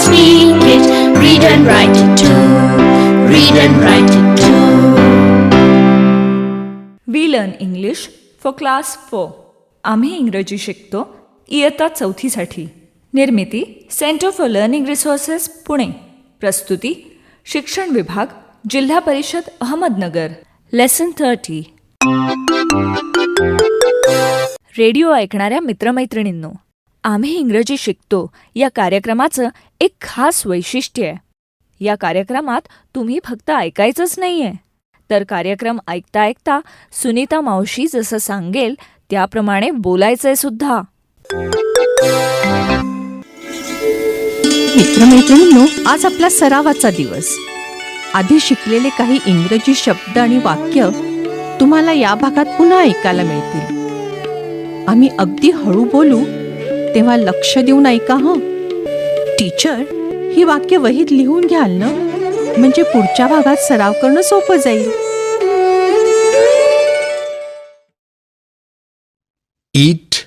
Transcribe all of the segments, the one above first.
speak it, read and write it too. Read and write it too. We learn English for class 4. आम्ही इंग्रजी शिकतो इयत्ता 4साठी. निर्मिती centre for learning resources Pune. प्रस्तुती शिक्षण विभाग, जिल्हा परिषद अहमदनगर. लेसन 30. रेडिओ ऐकणाऱ्या मित्रमैत्रिणींनो, आम्ही इंग्रजी शिकतो या कार्यक्रमाचं एक खास वैशिष्ट्य आहे. या कार्यक्रमात तुम्ही फक्त ऐकायचंच नाही आहे, तर कार्यक्रम ऐकता ऐकता सुनीता मावशी जसं सांगेल त्याप्रमाणे बोलायचंय सुद्धा. मित्रमैत्रिणींनो, आज आपला सरावाचा दिवस. आधी शिकलेले काही इंग्रजी शब्द आणि वाक्य तुम्हाला या भागात पुन्हा ऐकायला मिळतील. आम्ही अगदी हळू बोलू तेव्हा लक्ष देऊन ऐका हं. टीचर, ही वाक्य वहीत लिहून घ्याल ना, म्हणजे पुढच्या भागात सराव करणं सोपं जाईल. Eat,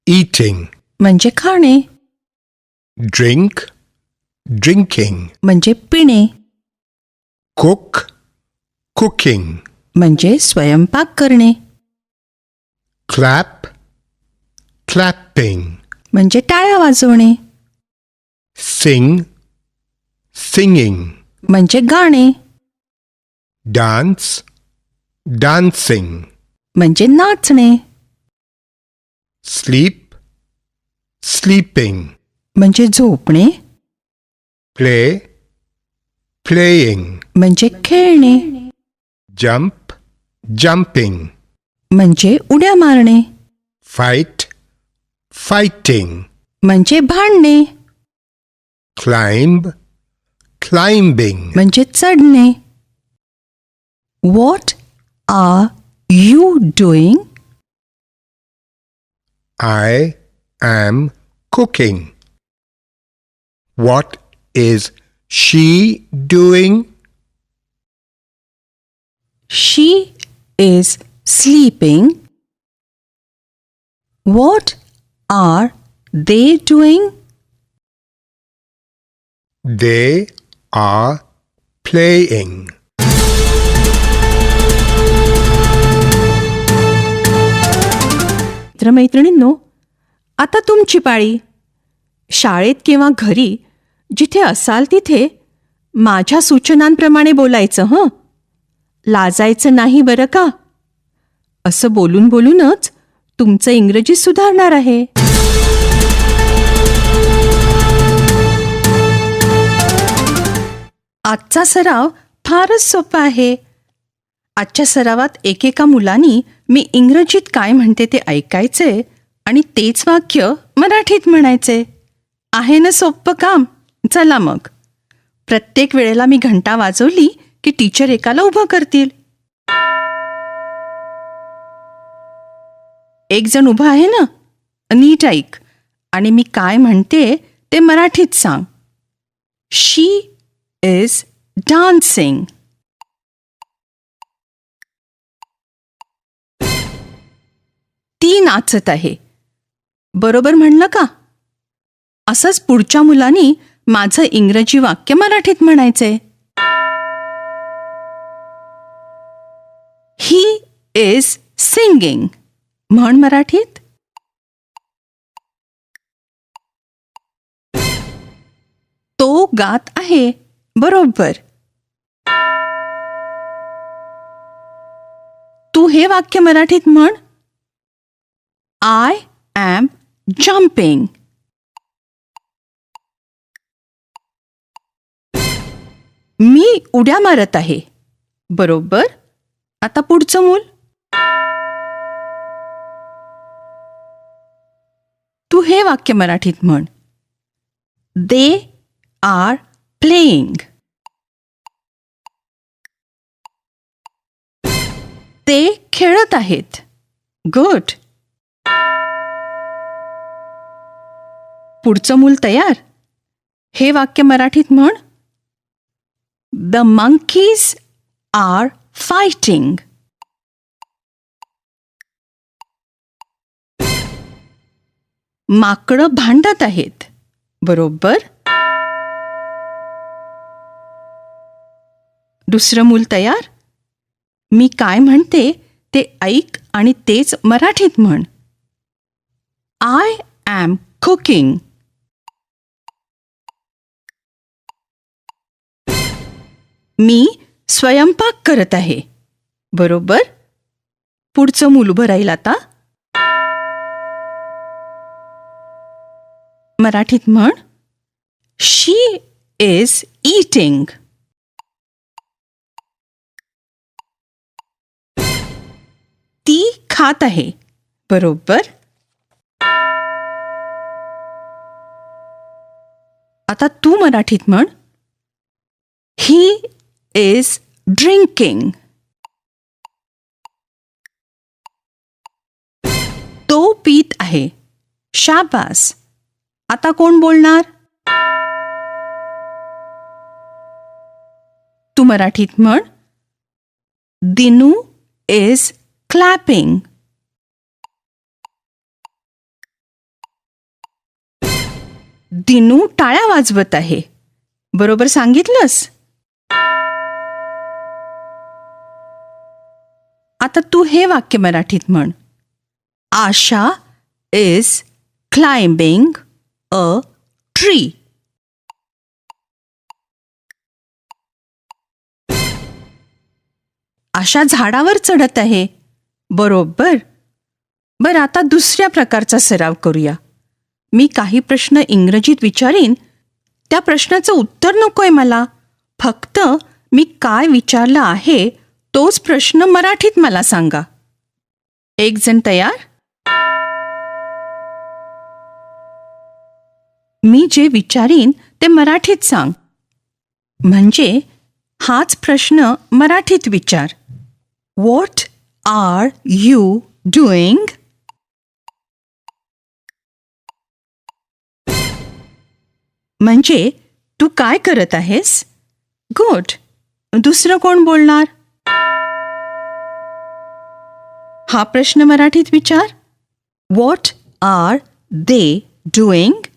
eating. म्हणजे खाणे. Drink, drinking. म्हणजे पिणे. Cook, cooking. म्हणजे स्वयंपाक करणे. Clap, clapping. म्हणजे टाळ्या वाजवणे. Sing, singing. म्हणजे गाणे. Dance, dancing. म्हणजे नाचणे. Sleep, sleeping. म्हणजे झोपणे. Play, playing. म्हणजे खेळणे. Jump, jumping. म्हणजे उड्या मारणे. Fight, fighting. म्हणजे भांडणे. Climb, climbing. म्हणजे चढणे. What are you doing? I am cooking. What is she doing? She is sleeping. What are they doing? They are playing. मित्रमैत्रिणींनो, आता तुमची पाळी. शाळेत किंवा घरी जिथे असाल तिथे माझ्या सूचनांप्रमाणे बोलायचं हं. लाजायचं नाही बरं का. असं बोलून बोलूनच तुमचं इंग्रजी सुधारणार आहे. आजचा सराव फारच सोपा आहे. आजच्या सरावात एकेका मुलांनी मी इंग्रजीत काय म्हणते ते ऐकायचे आणि तेच वाक्य मराठीत म्हणायचे. आहे ना सोपं काम. चला मग. प्रत्येक वेळेला मी घंटा वाजवली की टीचर एकाला उभं करतील. एक जण उभा आहे ना, नीट ऐक आणि मी काय म्हणते ते मराठीत सांग. शी इज डान्सिंग. ती नाचत आहे. बरोबर म्हणलं का? असंच पुढच्या मुलांनी माझं इंग्रजी वाक्य मराठीत म्हणायचे. He is singing. म्हण मराठीत. तो गात आहे. बरोबर. तू हे वाक्य मराठीत म्हण. I am jumping. मी उड्या मारत आहे. बरोबर. आता पुढचं मूल. तू हे वाक्य मराठीत म्हण. They are playing. ते खेळत आहेत. गुड. पुढचं मूल तयार. हे वाक्य मराठीत म्हण. The monkeys are fighting. माकडं भांडत आहेत. बरोबर. दुसरं मूल तयार? मी काय म्हणते ते ऐक आणि तेच मराठीत म्हण. I am cooking. मी स्वयंपाक करत आहे. बरोबर? पुढचं मूल उभं राहील आता. मराठीत म्हण. शी इज ईटिंग. ती खात आहे. बरोबर? आता तू मराठीत म्हण. He is drinking. तो पीत आहे. शाबास. आता कोण बोलणार? तू मराठीत म्हण. Dinu is clapping. दिनू टाळ्या वाजवत आहे. बरोबर सांगितलंस? आता तू हे वाक्य मराठीत म्हण. आशा इज क्लाइम्बिंग अ ट्री. आशा झाडावर चढत आहे. बरोबर. बरं, आता दुसऱ्या प्रकारचा सराव करूया. मी काही प्रश्न इंग्रजीत विचारीन. त्या प्रश्नाचं उत्तर नकोय मला. फक्त मी काय विचारलं आहे तोच प्रश्न मराठीत मला सांगा. एक जण तयार? मी जे विचारीन ते मराठीत सांग. म्हणजे हाच प्रश्न मराठीत विचार. What are you doing? म्हणजे तू काय करत आहेस? गुड. दुसरं कोण बोलणार? हा प्रश्न मराठीत विचार. What are they doing?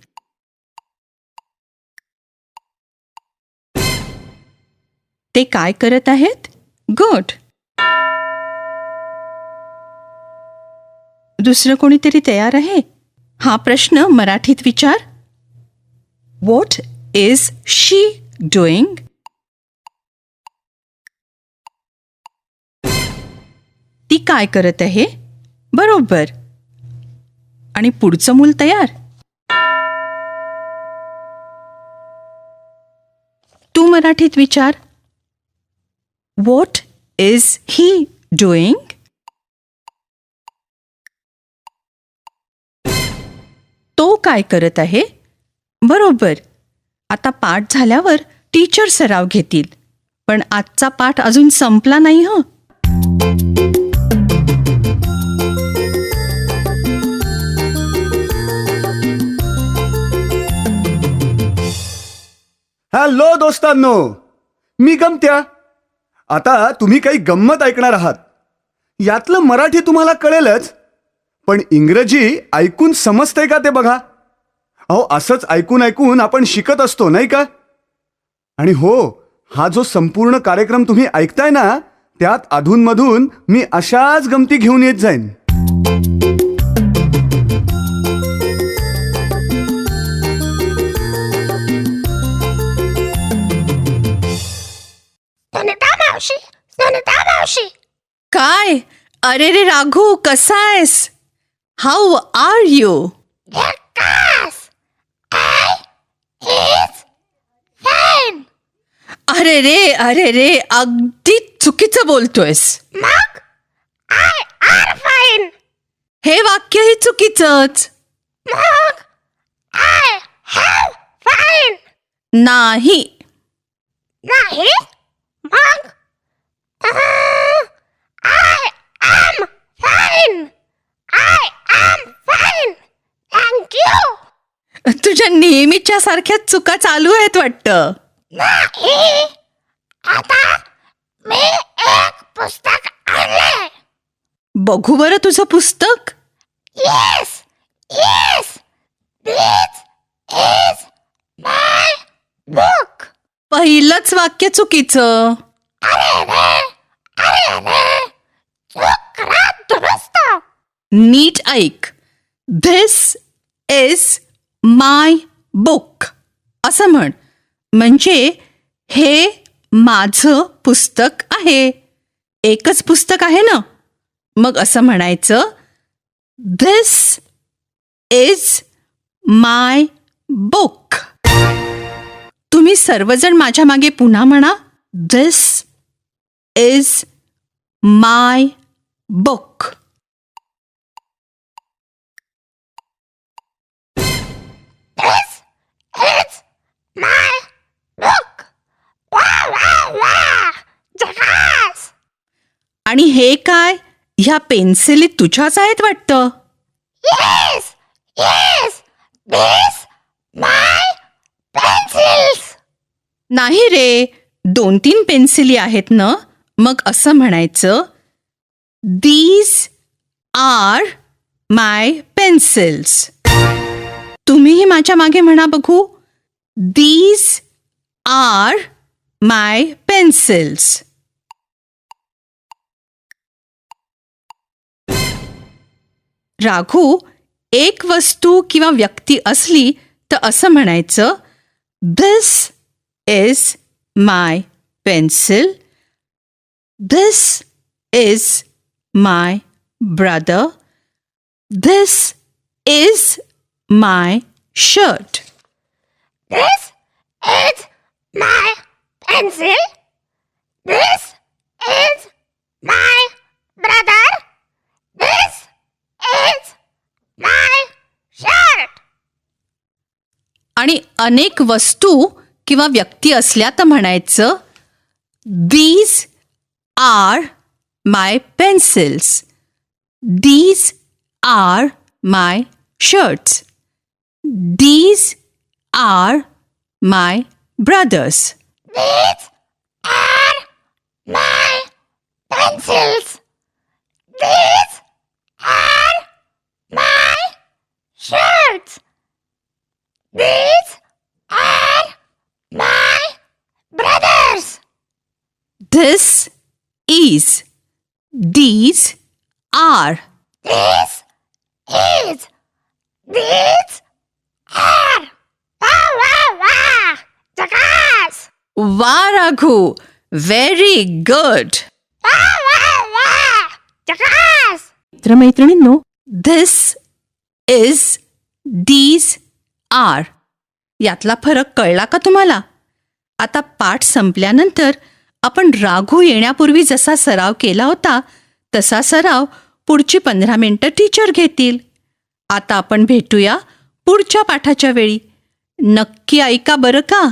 ते काय करत आहेत? गुड. दुसरं कोणीतरी तयार आहे? हा प्रश्न मराठीत विचार. What is she doing? ती काय करत आहे? बरोबर. आणि पुढचं मूल तयार? तू मराठीत विचार. What is he doing? तो काय करत आहे? बरोबर. आता पाठ झाल्यावर टीचर सराव घेतील. पण आजचा पाठ अजून संपला नाही हं. हॅलो दोस्तांनो, मी गमत्या. आता तुम्ही काही गंमत ऐकणार आहात. यातलं मराठी तुम्हाला कळेलच, पण इंग्रजी ऐकून समजतंय का ते बघा. अहो, असंच ऐकून ऐकून आपण शिकत असतो नाही का? आणि हो, हा जो संपूर्ण कार्यक्रम तुम्ही ऐकताय ना, त्यात अधूनमधून मी अशाच गमती घेऊन येत जाईन. काय? अरे रे राघू, कसा आहेस? How are you? अरे रे अगदी चुकीचं बोलतोयस. हे वाक्यही चुकीचंच. नाही. तुझ्या नेहमीच्या सारख्या चुका चालू आहेत वाटतं. आता मी एक पुस्तक आणलंय. बघू बरं तुझं पुस्तक. Yes, this is my book. पहिलंच वाक्य चुकीचं. नीट ऐक. धिस इज माय बुक असं म्हण. म्हणजे हे माझं पुस्तक आहे. एकच पुस्तक आहे ना. मग असं म्हणायचं, धिस इज माय बुक. तुम्ही सर्वजण माझ्या मागे पुन्हा म्हणा, धिस इज माय बुक. आणि हे काय, ह्या पेन्सिली तुझ्याच आहेत वाटतं. नाही रे, 2-3 पेन्सिली आहेत ना. मग असं म्हणायचं, दीज आर माय पेन्सिल्स. तुम्हीही माझ्या मागे म्हणा बघू, दीज आर माय पेन्सिल्स. राघू, एक वस्तू किंवा व्यक्ती असली तर असं म्हणायचं, this is my pencil. This is my brother. This is my shirt. This is my pencil. This is my brother. This is my shirt. आणि अनेक वस्तू किंवा व्यक्ती असल्या तर म्हणायचं, these are my pencils. These are my shirts. These are my brothers. These are my pencils. These are my shirts. These are my brothers. This is. These are. This is. These are. Wow, wow, wow. Jackass. वा Raghu, very good. Wow, wow, wow. Jackass. मित्रमैत्रिणींनो, this is, these are यातला फरक कळला का तुम्हाला? आता पाठ संपल्यानंतर आपण राघू येण्यापूर्वी जसा सराव केला होता तसा सराव पुढची 15 मिनिटं टीचर घेतील. आता आपण भेटूया पुढच्या पाठाच्या वेळी. नक्की ऐका बरं का.